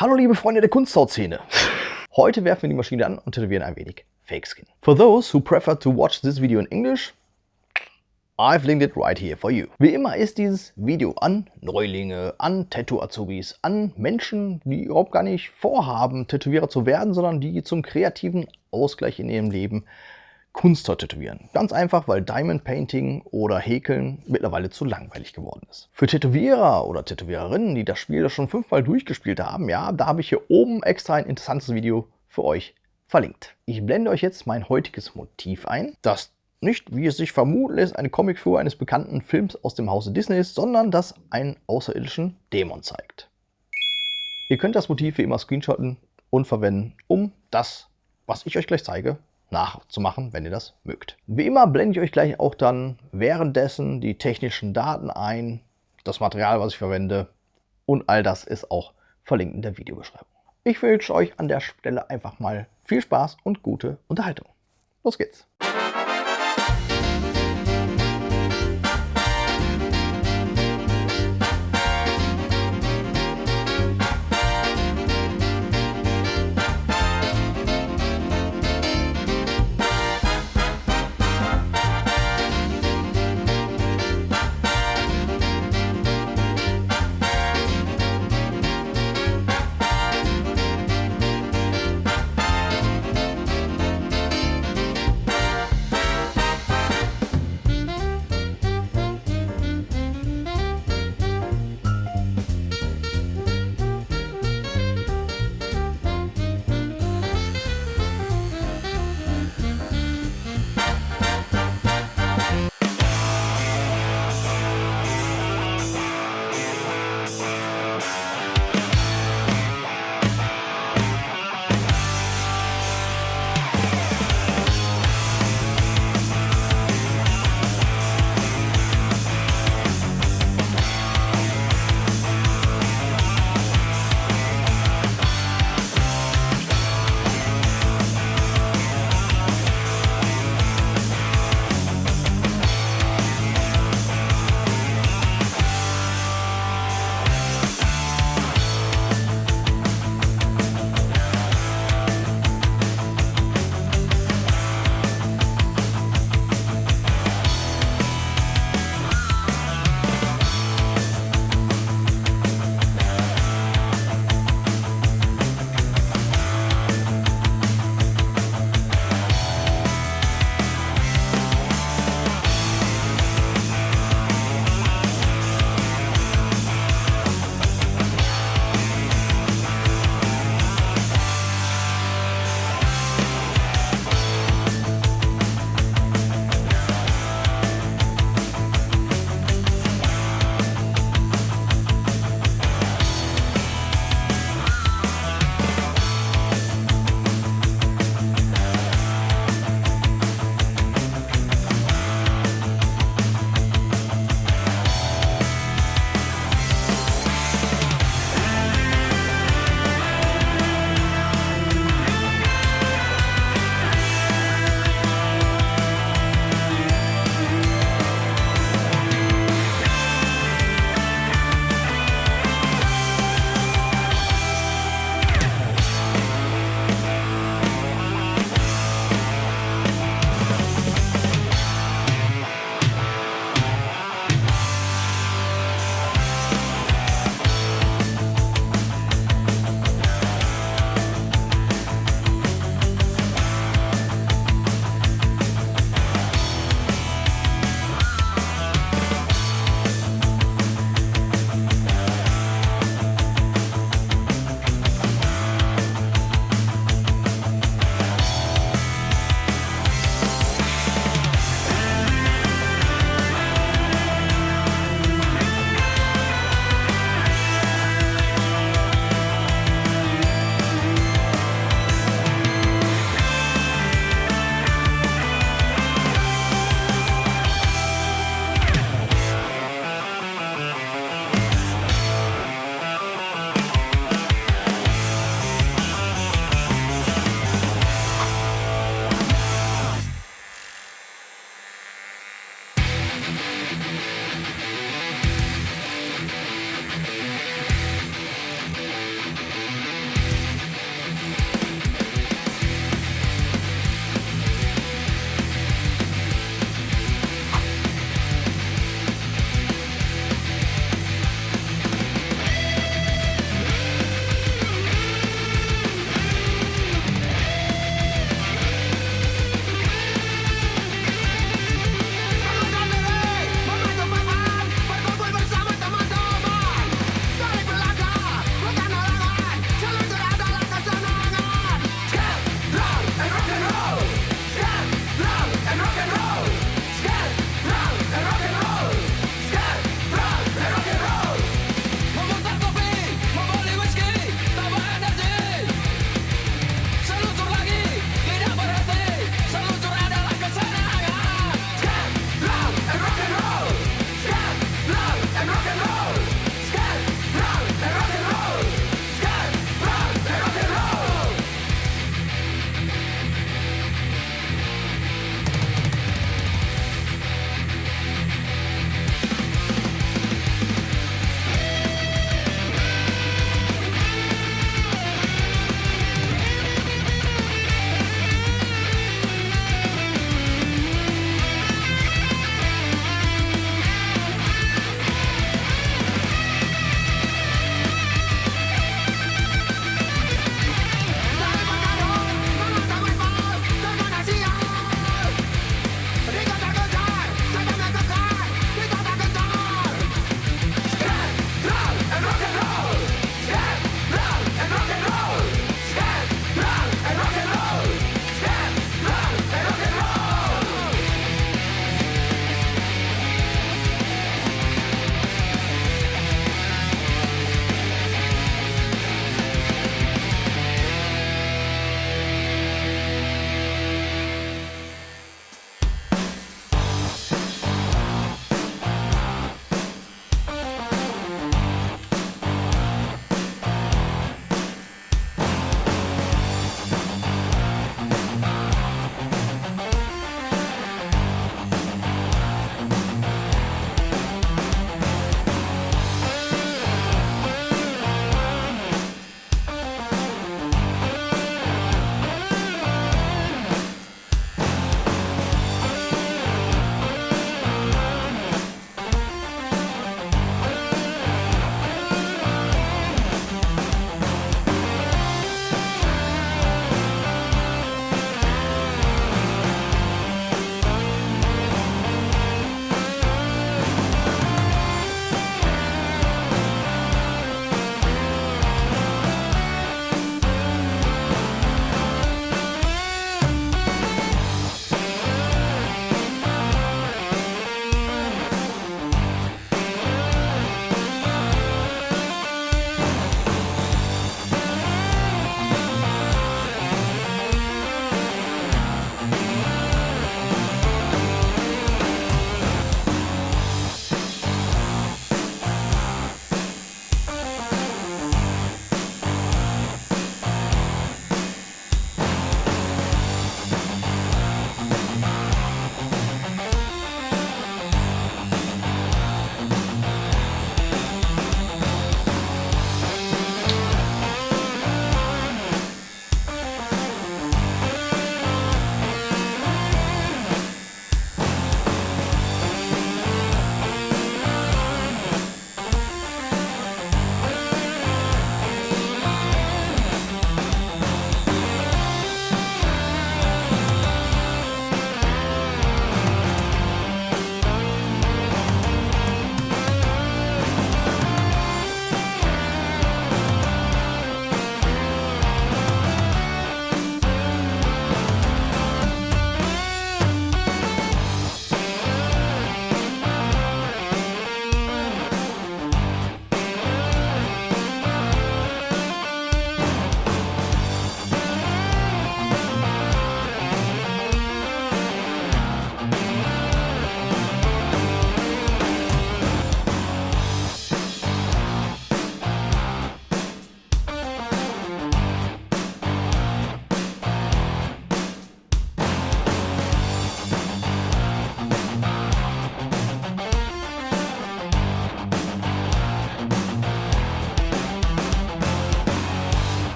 Hallo liebe Freunde der Kunsthaut-Szene. Heute werfen wir die Maschine an und tätowieren ein wenig Fake Skin. For those who prefer to watch this video in English, I've linked it right here for you. Wie immer ist dieses Video an Neulinge, an Tattoo-Azubis, an Menschen, die überhaupt gar nicht vorhaben, Tätowierer zu werden, sondern die zum kreativen Ausgleich in ihrem Leben Kunsthaut tätowieren. Ganz einfach, weil Diamond Painting oder Häkeln mittlerweile zu langweilig geworden ist. Für Tätowierer oder Tätowiererinnen, die das Spiel schon 5-mal durchgespielt haben, ja, da habe ich hier oben extra ein interessantes Video für euch verlinkt. Ich blende euch jetzt mein heutiges Motiv ein, das nicht, wie es sich vermuten lässt, eine Comicfigur eines bekannten Films aus dem Hause Disney ist, sondern das einen außerirdischen Dämon zeigt. Ihr könnt das Motiv wie immer screenshotten und verwenden, um das, was ich euch gleich zeige, nachzumachen, wenn ihr das mögt. Wie immer blende ich euch gleich auch dann währenddessen die technischen Daten ein, das Material, was ich verwende und all das ist auch verlinkt in der Videobeschreibung. Ich wünsche euch an der Stelle einfach mal viel Spaß und gute Unterhaltung. Los geht's!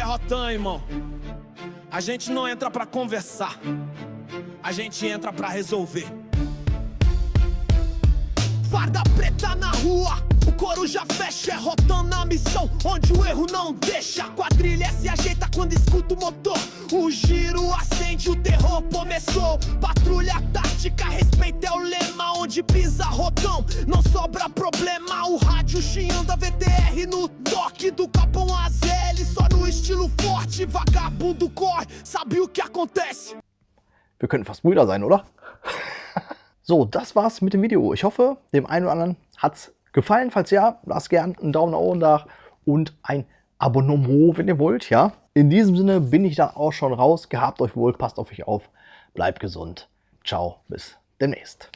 rotão, irmão. A gente não entra pra conversar, a gente entra pra resolver. Farda preta na rua, o coro já fecha, é rotão na missão, onde o erro não deixa. A quadrilha se ajeita quando escuta o motor, o giro acende, o terror começou. Patrulha tática, respeito é o lema, onde pisa rotão, não sobra problema. O rádio chiando a VTR no toque do Capão AZL, só no estilo forte, vagabundo corre, sabe o que acontece? Wir könnten fast Brüder sein, oder? So, das war's mit dem Video. Ich hoffe, dem einen oder anderen hat's gefallen. Falls ja, lasst gerne einen Daumen nach oben da und ein Abonnement, wenn ihr wollt. Ja. In diesem Sinne bin ich dann auch schon raus. Gehabt euch wohl, passt auf euch auf, bleibt gesund. Ciao, bis demnächst.